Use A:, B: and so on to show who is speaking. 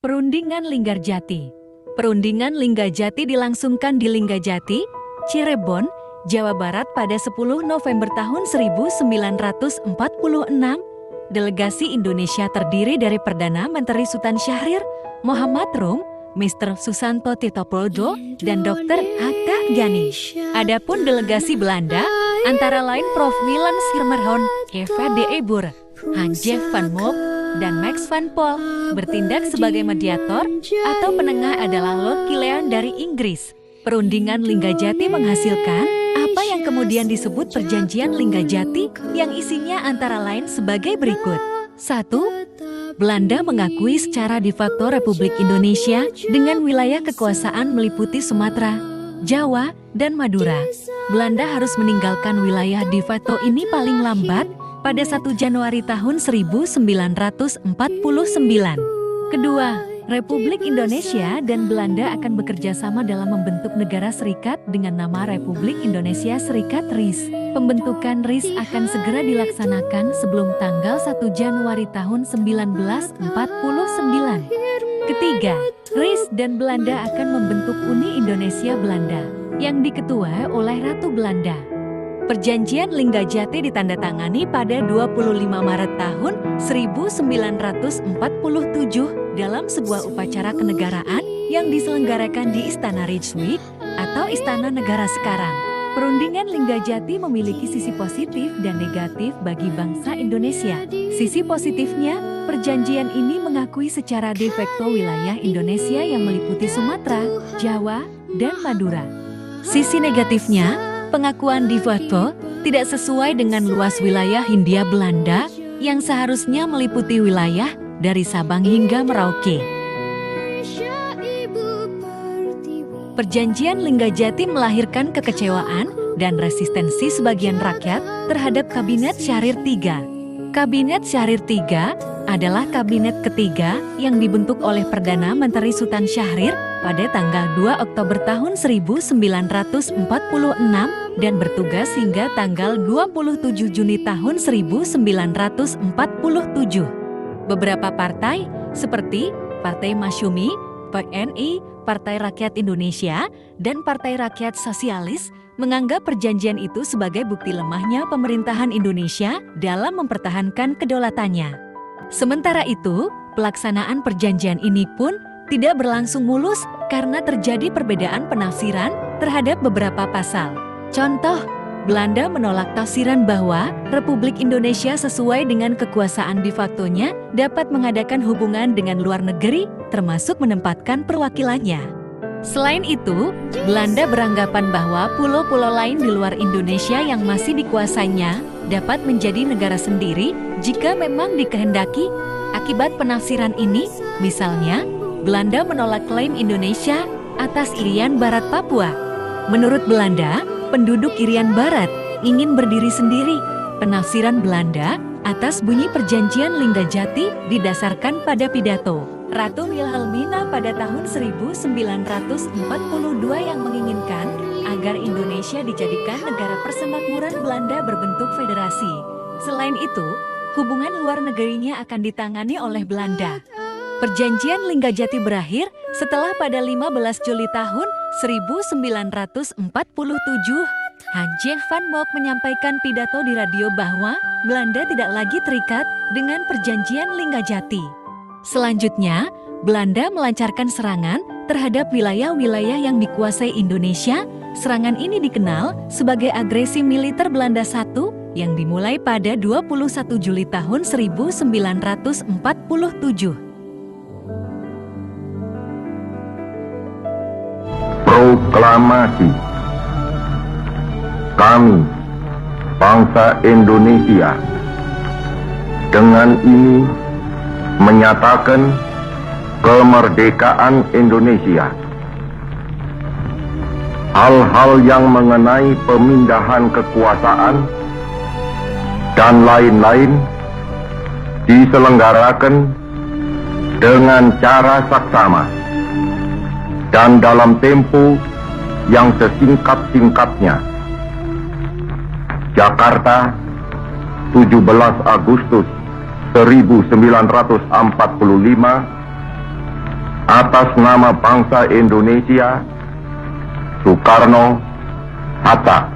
A: Perundingan Linggarjati. Perundingan Linggarjati dilangsungkan di Linggarjati, Cirebon, Jawa Barat pada 10 November tahun 1946. Delegasi Indonesia terdiri dari Perdana Menteri Sultan Syahrir, Muhammad Rum, Mr. Susanto Titopoldo, dan Dr. Hatta Ghani. Adapun delegasi Belanda, antara lain Prof. Milan Schermerhorn, Eva de Ebur, Hans-Jeff van Mook, dan Max van Pol bertindak sebagai mediator atau penengah adalah Lord Killearn dari Inggris. Perundingan Linggarjati menghasilkan apa yang kemudian disebut Perjanjian Linggarjati yang isinya antara lain sebagai berikut. 1. Belanda mengakui secara de facto Republik Indonesia dengan wilayah kekuasaan meliputi Sumatera, Jawa, dan Madura. Belanda harus meninggalkan wilayah de facto ini paling lambat pada 1 Januari tahun 1949. Kedua, Republik Indonesia dan Belanda akan bekerja sama dalam membentuk negara serikat dengan nama Republik Indonesia Serikat RIS. Pembentukan RIS akan segera dilaksanakan sebelum tanggal 1 Januari tahun 1949. Ketiga, RIS dan Belanda akan membentuk Uni Indonesia Belanda yang diketuai oleh Ratu Belanda. Perjanjian Linggarjati ditandatangani pada 25 Maret tahun 1947 dalam sebuah upacara kenegaraan yang diselenggarakan di Istana Rijswijk atau Istana Negara sekarang. Perundingan Linggarjati memiliki sisi positif dan negatif bagi bangsa Indonesia. Sisi positifnya, perjanjian ini mengakui secara de facto wilayah Indonesia yang meliputi Sumatera, Jawa, dan Madura. Sisi negatifnya, pengakuan de facto tidak sesuai dengan luas wilayah Hindia Belanda yang seharusnya meliputi wilayah dari Sabang hingga Merauke. Perjanjian Linggarjati melahirkan kekecewaan dan resistensi sebagian rakyat terhadap Kabinet Syahrir III. Kabinet Syahrir III adalah kabinet ketiga yang dibentuk oleh Perdana Menteri Sultan Syahrir pada tanggal 2 Oktober tahun 1946 dan bertugas hingga tanggal 27 Juni tahun 1947. Beberapa partai seperti Partai Masyumi, PNI, Partai Rakyat Indonesia, dan Partai Rakyat Sosialis menganggap perjanjian itu sebagai bukti lemahnya pemerintahan Indonesia dalam mempertahankan kedaulatannya. Sementara itu, pelaksanaan perjanjian ini pun tidak berlangsung mulus karena terjadi perbedaan penafsiran terhadap beberapa pasal. Contoh, Belanda menolak tafsiran bahwa Republik Indonesia sesuai dengan kekuasaan de facto-nya dapat mengadakan hubungan dengan luar negeri, termasuk menempatkan perwakilannya. Selain itu, Belanda beranggapan bahwa pulau-pulau lain di luar Indonesia yang masih dikuasainya dapat menjadi negara sendiri jika memang dikehendaki. Akibat penafsiran ini, misalnya, Belanda menolak klaim Indonesia atas Irian Barat Papua. Menurut Belanda, penduduk Irian Barat ingin berdiri sendiri. Penafsiran Belanda atas bunyi Perjanjian Linggarjati didasarkan pada pidato Ratu Wilhelmina pada tahun 1942 yang menginginkan agar Indonesia dijadikan negara persemakmuran Belanda berbentuk federasi. Selain itu, hubungan luar negerinya akan ditangani oleh Belanda. Perjanjian Linggarjati berakhir setelah pada 15 Juli tahun 1947, Hans-Jeff van Mook menyampaikan pidato di radio bahwa Belanda tidak lagi terikat dengan Perjanjian Linggarjati. Selanjutnya, Belanda melancarkan serangan terhadap wilayah-wilayah yang dikuasai Indonesia. Serangan ini dikenal sebagai agresi militer Belanda I yang dimulai pada 21 Juli tahun 1947.
B: Proklamasi. Kami, bangsa Indonesia, dengan ini menyatakan kemerdekaan Indonesia. Hal-hal yang mengenai pemindahan kekuasaan dan lain-lain diselenggarakan dengan cara saksama dan dalam tempo yang sesingkat-singkatnya. Jakarta, 17 Agustus 1945, atas nama bangsa Indonesia, Soekarno, Hatta.